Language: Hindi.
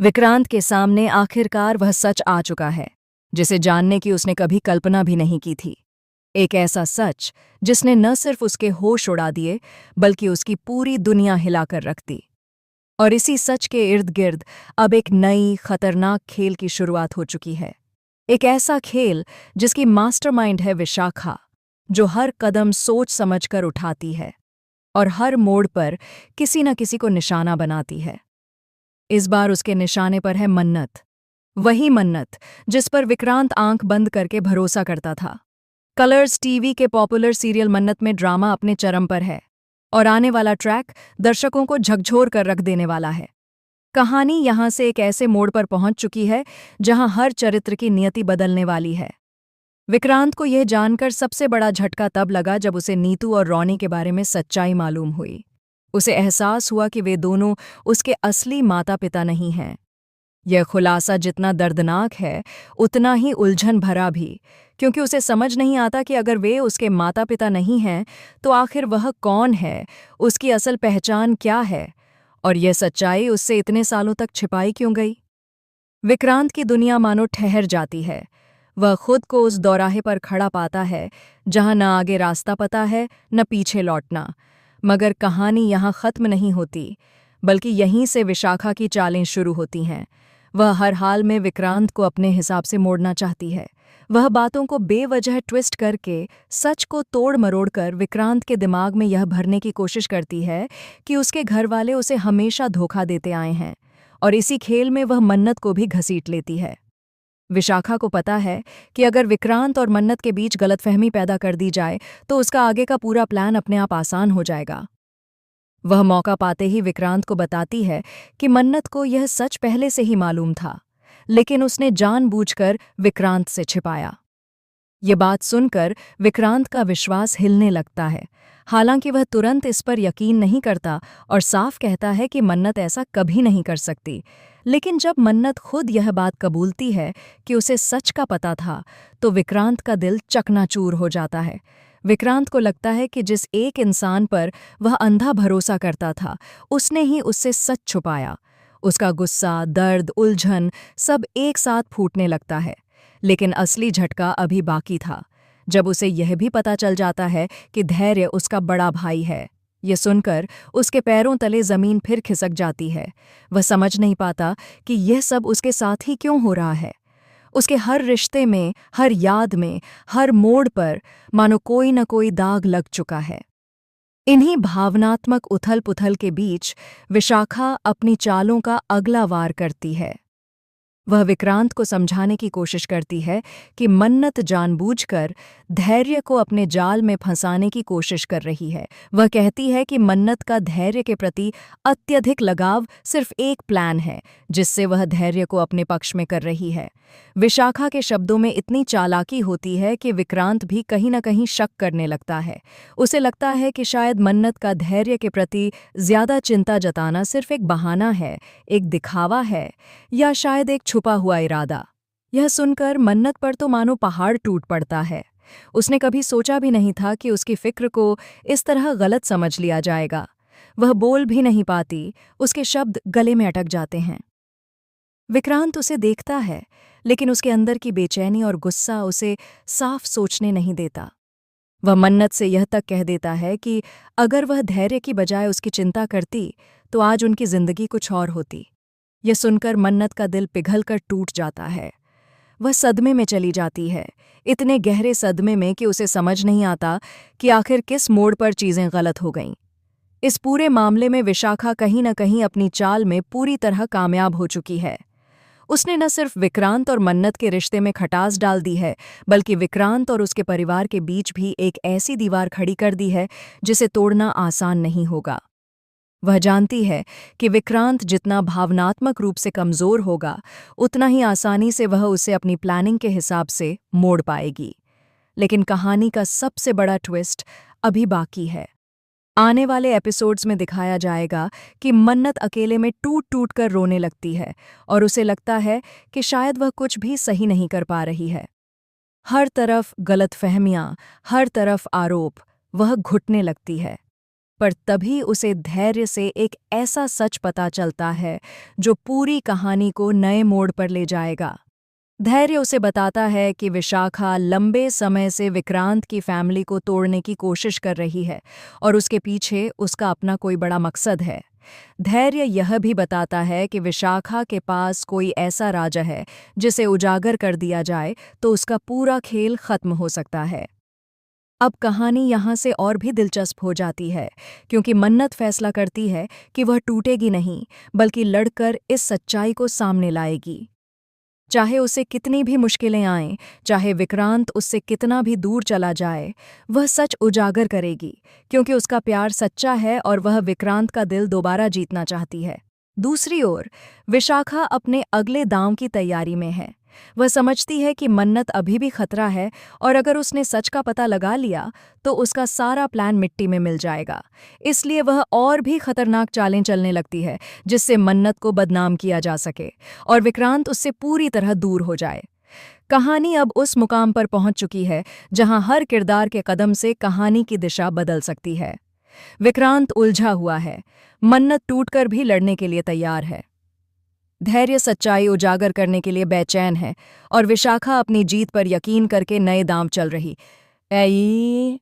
विक्रांत के सामने आखिरकार वह सच आ चुका है, जिसे जानने की उसने कभी कल्पना भी नहीं की थी। एक ऐसा सच जिसने न सिर्फ उसके होश उड़ा दिए, बल्कि उसकी पूरी दुनिया हिलाकर रख दी। और इसी सच के इर्द गिर्द अब एक नई खतरनाक खेल की शुरुआत हो चुकी है। एक ऐसा खेल जिसकी मास्टरमाइंड है विशाखा, जो हर कदम सोच समझकर उठाती है और हर मोड़ पर किसी न किसी को निशाना बनाती है। इस बार उसके निशाने पर है मन्नत, वही मन्नत जिस पर विक्रांत आंख बंद करके भरोसा करता था। कलर्स टीवी के पॉपुलर सीरियल मन्नत में ड्रामा अपने चरम पर है और आने वाला ट्रैक दर्शकों को झकझोर कर रख देने वाला है। कहानी यहां से एक ऐसे मोड़ पर पहुंच चुकी है जहां हर चरित्र की नियति बदलने वाली है। विक्रांत को यह जानकर सबसे बड़ा झटका तब लगा जब उसे नीतू और रॉनी के बारे में सच्चाई मालूम हुई। उसे एहसास हुआ कि वे दोनों उसके असली माता पिता नहीं हैं। यह खुलासा जितना दर्दनाक है, उतना ही उलझन भरा भी, क्योंकि उसे समझ नहीं आता कि अगर वे उसके माता पिता नहीं हैं, तो आखिर वह कौन है, उसकी असल पहचान क्या है, और यह सच्चाई उससे इतने सालों तक छिपाई क्यों गई। विक्रांत की दुनिया मानो ठहर जाती है। वह खुद को उस दौराहे पर खड़ा पाता है जहां न आगे रास्ता पता है, न पीछे लौटना। मगर कहानी यहाँ खत्म नहीं होती, बल्कि यहीं से विशाखा की चालें शुरू होती हैं। वह हर हाल में विक्रांत को अपने हिसाब से मोड़ना चाहती है। वह बातों को बेवजह ट्विस्ट करके, सच को तोड़ मरोड़ कर विक्रांत के दिमाग में यह भरने की कोशिश करती है कि उसके घरवाले उसे हमेशा धोखा देते आए हैं, और इसी खेल में वह मन्नत को भी घसीट लेती है। विशाखा को पता है कि अगर विक्रांत और मन्नत के बीच गलतफहमी पैदा कर दी जाए, तो उसका आगे का पूरा प्लान अपने आप आसान हो जाएगा। वह मौका पाते ही विक्रांत को बताती है कि मन्नत को यह सच पहले से ही मालूम था, लेकिन उसने जानबूझकर विक्रांत से छिपाया। ये बात सुनकर विक्रांत का विश्वास हिलने लगता है। हालांकि वह तुरंत इस पर यकीन नहीं करता और साफ कहता है कि मन्नत ऐसा कभी नहीं कर सकती। लेकिन जब मन्नत खुद यह बात कबूलती है कि उसे सच का पता था, तो विक्रांत का दिल चकनाचूर हो जाता है। विक्रांत को लगता है कि जिस एक इंसान पर वह अंधा भरोसा करता था, उसने ही उससे सच छुपाया। उसका गुस्सा, दर्द, उलझन सब एक साथ फूटने लगता है। लेकिन असली झटका अभी बाकी था, जब उसे यह भी पता चल जाता है कि धैर्य उसका बड़ा भाई है। ये सुनकर उसके पैरों तले जमीन फिर खिसक जाती है। वह समझ नहीं पाता कि यह सब उसके साथ ही क्यों हो रहा है। उसके हर रिश्ते में, हर याद में, हर मोड़ पर मानो कोई न कोई दाग लग चुका है। इन्हीं भावनात्मक उथल-पुथल के बीच विशाखा अपनी चालों का अगला वार करती है। वह विक्रांत को समझाने की कोशिश करती है कि मन्नत जानबूझकर धैर्य को अपने जाल में फंसाने की कोशिश कर रही है। वह कहती है कि मन्नत का धैर्य के प्रति अत्यधिक लगाव सिर्फ एक प्लान है, जिससे वह धैर्य को अपने पक्ष में कर रही है। विशाखा के शब्दों में इतनी चालाकी होती है कि विक्रांत भी कहीं न कहीं शक करने लगता है। उसे लगता है कि शायद मन्नत का धैर्य के प्रति ज्यादा चिंता जताना सिर्फ एक बहाना है, एक दिखावा है, या शायद एक छुपा हुआ इरादा। यह सुनकर मन्नत पर तो मानो पहाड़ टूट पड़ता है। उसने कभी सोचा भी नहीं था कि उसकी फिक्र को इस तरह गलत समझ लिया जाएगा। वह बोल भी नहीं पाती, उसके शब्द गले में अटक जाते हैं। विक्रांत उसे देखता है, लेकिन उसके अंदर की बेचैनी और गुस्सा उसे साफ सोचने नहीं देता। वह मन्नत से यह तक कह देता है कि अगर वह धैर्य की बजाय उसकी चिंता करती, तो आज उनकी जिंदगी कुछ और होती। यह सुनकर मन्नत का दिल पिघलकर टूट जाता है। वह सदमे में चली जाती है, इतने गहरे सदमे में कि उसे समझ नहीं आता कि आखिर किस मोड़ पर चीजें गलत हो गईं। इस पूरे मामले में विशाखा कहीं न कहीं अपनी चाल में पूरी तरह कामयाब हो चुकी है। उसने न सिर्फ विक्रांत और मन्नत के रिश्ते में खटास डाल दी है, बल्कि विक्रांत और उसके परिवार के बीच भी एक ऐसी दीवार खड़ी कर दी है जिसे तोड़ना आसान नहीं होगा। वह जानती है कि विक्रांत जितना भावनात्मक रूप से कमजोर होगा, उतना ही आसानी से वह उसे अपनी प्लानिंग के हिसाब से मोड़ पाएगी। लेकिन कहानी का सबसे बड़ा ट्विस्ट अभी बाकी है। आने वाले एपिसोड्स में दिखाया जाएगा कि मन्नत अकेले में टूट टूट कर रोने लगती है और उसे लगता है कि शायद वह कुछ भी सही नहीं कर पा रही है। हर तरफ गलतफहमियां, हर तरफ आरोप, वह घुटने लगती है। पर तभी उसे धैर्य से एक ऐसा सच पता चलता है जो पूरी कहानी को नए मोड़ पर ले जाएगा। धैर्य उसे बताता है कि विशाखा लंबे समय से विक्रांत की फैमिली को तोड़ने की कोशिश कर रही है और उसके पीछे उसका अपना कोई बड़ा मकसद है। धैर्य यह भी बताता है कि विशाखा के पास कोई ऐसा राजा है जिसे उजागर कर दिया जाए तो उसका पूरा खेल खत्म हो सकता है। अब कहानी यहाँ से और भी दिलचस्प हो जाती है क्योंकि मन्नत फैसला करती है कि वह टूटेगी नहीं बल्कि लड़कर इस सच्चाई को सामने लाएगी। चाहे उसे कितनी भी मुश्किलें आएं, चाहे विक्रांत उससे कितना भी दूर चला जाए, वह सच उजागर करेगी क्योंकि उसका प्यार सच्चा है और वह विक्रांत का दिल दोबारा जीतना चाहती है। दूसरी ओर विशाखा अपने अगले दांव की तैयारी में है। वह समझती है कि मन्नत अभी भी खतरा है और अगर उसने सच का पता लगा लिया तो उसका सारा प्लान मिट्टी में मिल जाएगा। इसलिए वह और भी खतरनाक चालें चलने लगती है जिससे मन्नत को बदनाम किया जा सके और विक्रांत उससे पूरी तरह दूर हो जाए। कहानी अब उस मुकाम पर पहुंच चुकी है जहां हर किरदार के कदम से कहानी की दिशा बदल सकती है। विक्रांत उलझा हुआ है, मन्नत टूटकर भी लड़ने के लिए तैयार है, धैर्य सच्चाई उजागर करने के लिए बेचैन है और विशाखा अपनी जीत पर यकीन करके नए दांव चल रही है।